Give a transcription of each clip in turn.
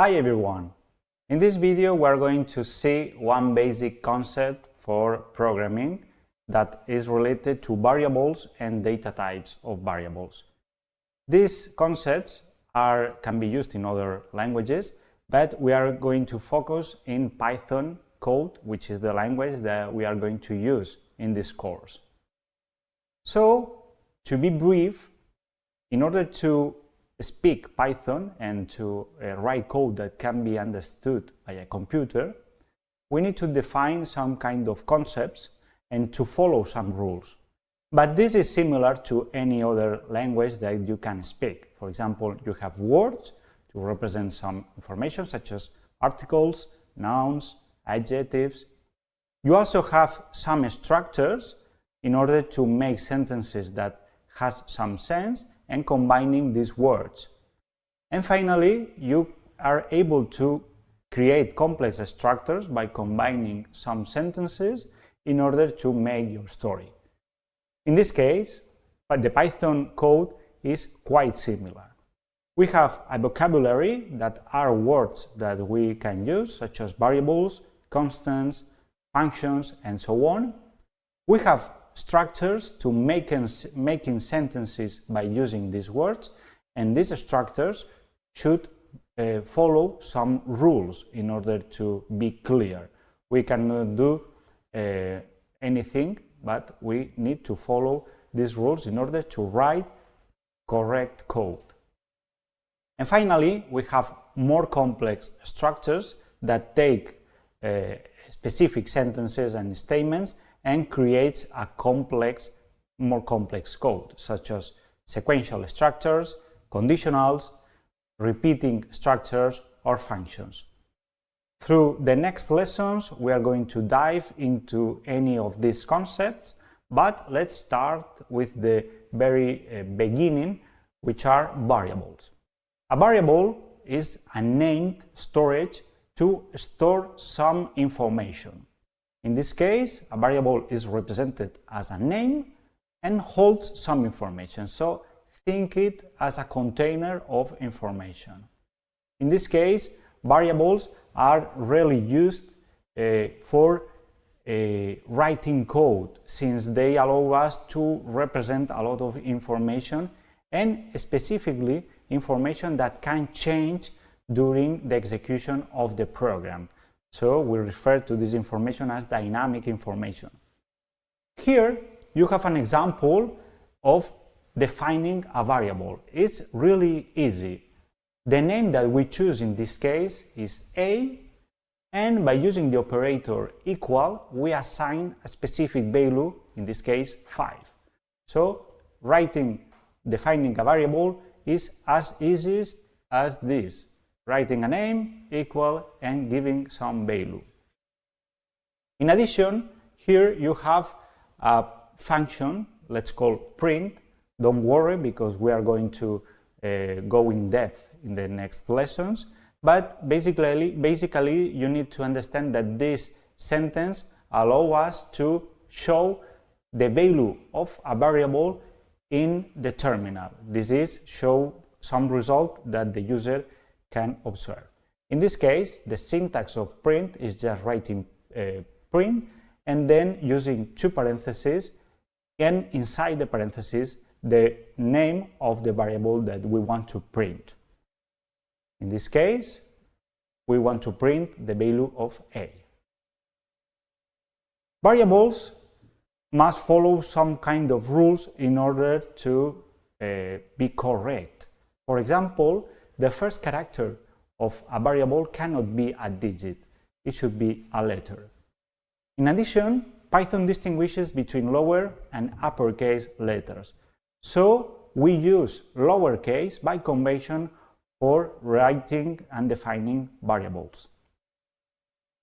Hi everyone! In this video we are going to see one basic concept for programming that is related to variables and data types of variables. These concepts can be used in other languages, but we are going to focus in Python code, which is the language that we are going to use in this course. So, to be brief, in order to speak Python and to write code that can be understood by a computer, we need to define some kind of concepts and to follow some rules. But this is similar to any other language that you can speak. For example, you have words to represent some information such as articles, nouns, adjectives. You also have some structures in order to make sentences that has some sense and combining these words. And finally, you are able to create complex structures by combining some sentences in order to make your story. In this case, the Python code is quite similar. We have a vocabulary that are words that we can use, such as variables, constants, functions, and so on. We have structures to making sentences by using these words, and these structures should follow some rules in order to be clear. We cannot do anything, but we need to follow these rules in order to write correct code. And finally, we have more complex structures that take specific sentences and statements and creates a more complex code, such as sequential structures, conditionals, repeating structures, or functions. Through the next lessons, we are going to dive into any of these concepts, but let's start with the very beginning, which are variables. A variable is a named storage to store some information. In this case, a variable is represented as a name and holds some information. So think it as a container of information. In this case, variables are really used for writing code, since they allow us to represent a lot of information, and specifically information that can change during the execution of the program. So we refer to this information as dynamic information. Here you have an example of defining a variable. It's really easy. The name that we choose in this case is A, and by using the operator equal, we assign a specific value, in this case 5. So defining a variable is as easy as this. Writing a name, equal, and giving some value. In addition, here you have a function, let's call print. Don't worry, because we are going to go in depth in the next lessons. But basically, you need to understand that this sentence allows us to show the value of a variable in the terminal. This is show some result that the user can observe. In this case, the syntax of print is just writing print and then using two parentheses, and inside the parentheses the name of the variable that we want to print. In this case, we want to print the value of A. Variables must follow some kind of rules in order to be correct. For example, the first character of a variable cannot be a digit, it should be a letter. In addition, Python distinguishes between lower and uppercase letters. So we use lowercase by convention for writing and defining variables.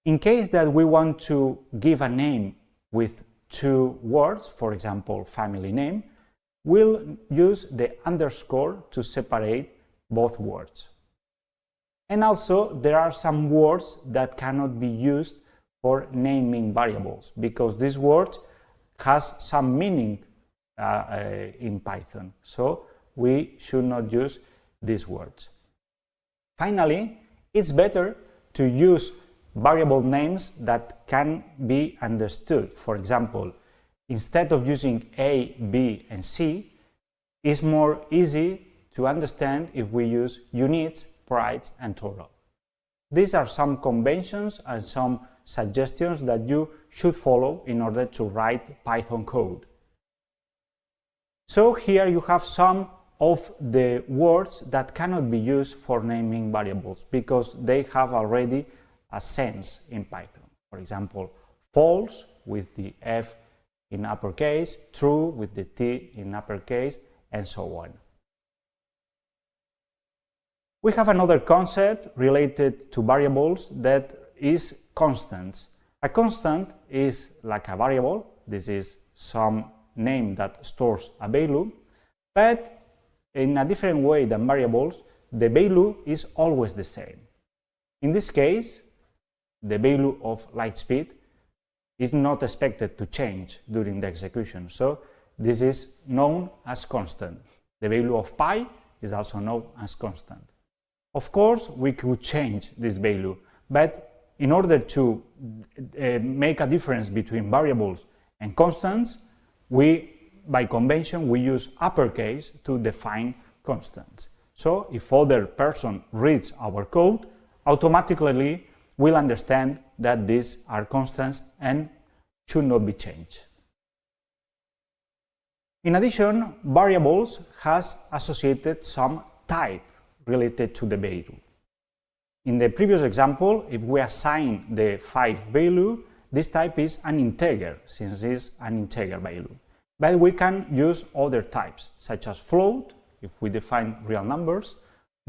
In case that we want to give a name with two words, for example, family name, we'll use the underscore to separate both words. And also, there are some words that cannot be used for naming variables, because this word has some meaning in Python. So we should not use these words. Finally, it's better to use variable names that can be understood. For example, instead of using A, B, and C, it's more easy to understand if we use units, price, and total. These are some conventions and some suggestions that you should follow in order to write Python code. So here you have some of the words that cannot be used for naming variables because they have already a sense in Python. For example, false with the F in uppercase, true with the T in uppercase, and so on. We have another concept related to variables that is constants. A constant is like a variable. This is some name that stores a value, but in a different way than variables, the value is always the same. In this case, the value of light speed is not expected to change during the execution, so this is known as constant. The value of pi is also known as constant. Of course, we could change this value, but in order to make a difference between variables and constants, by convention, we use uppercase to define constants. So if other person reads our code, automatically we'll understand that these are constants and should not be changed. In addition, variables has associated some type related to the value. In the previous example, if we assign the 5 value, this type is an integer, since it's an integer value. But we can use other types, such as float, if we define real numbers,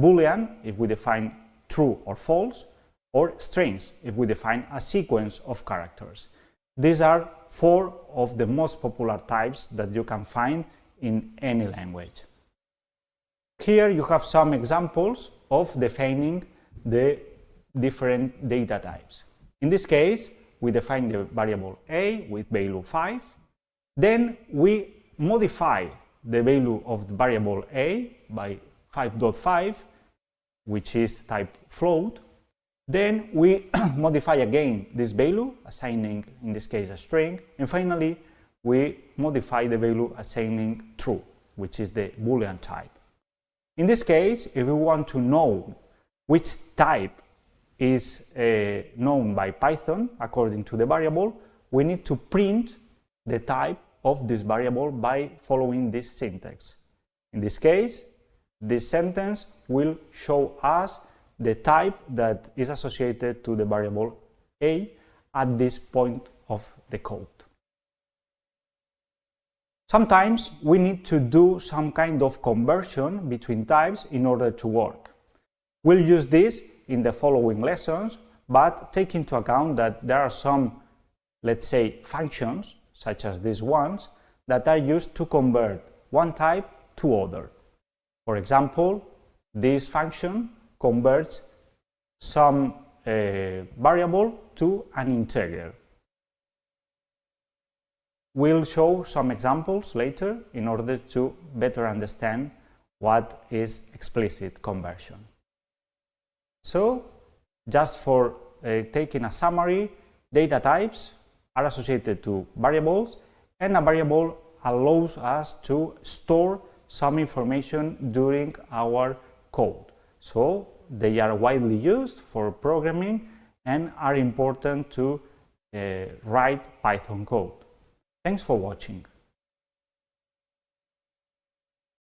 boolean, if we define true or false, or strings, if we define a sequence of characters. These are 4 of the most popular types that you can find in any language. Here you have some examples of defining the different data types. In this case, we define the variable a with value 5. Then we modify the value of the variable a by 5.5, which is type float. Then we modify again this value, assigning in this case a string. And finally, we modify the value assigning true, which is the boolean type. In this case, if we want to know which type is known by Python according to the variable, we need to print the type of this variable by following this syntax. In this case, this sentence will show us the type that is associated to the variable a at this point of the code. Sometimes we need to do some kind of conversion between types in order to work. We'll use this in the following lessons, but take into account that there are some, let's say, functions, such as these ones, that are used to convert one type to other. For example, this function converts some variable to an integer. We'll show some examples later in order to better understand what is explicit conversion. So, just for taking a summary, data types are associated to variables, and a variable allows us to store some information during our code. So, they are widely used for programming and are important to write Python code. Thanks for watching.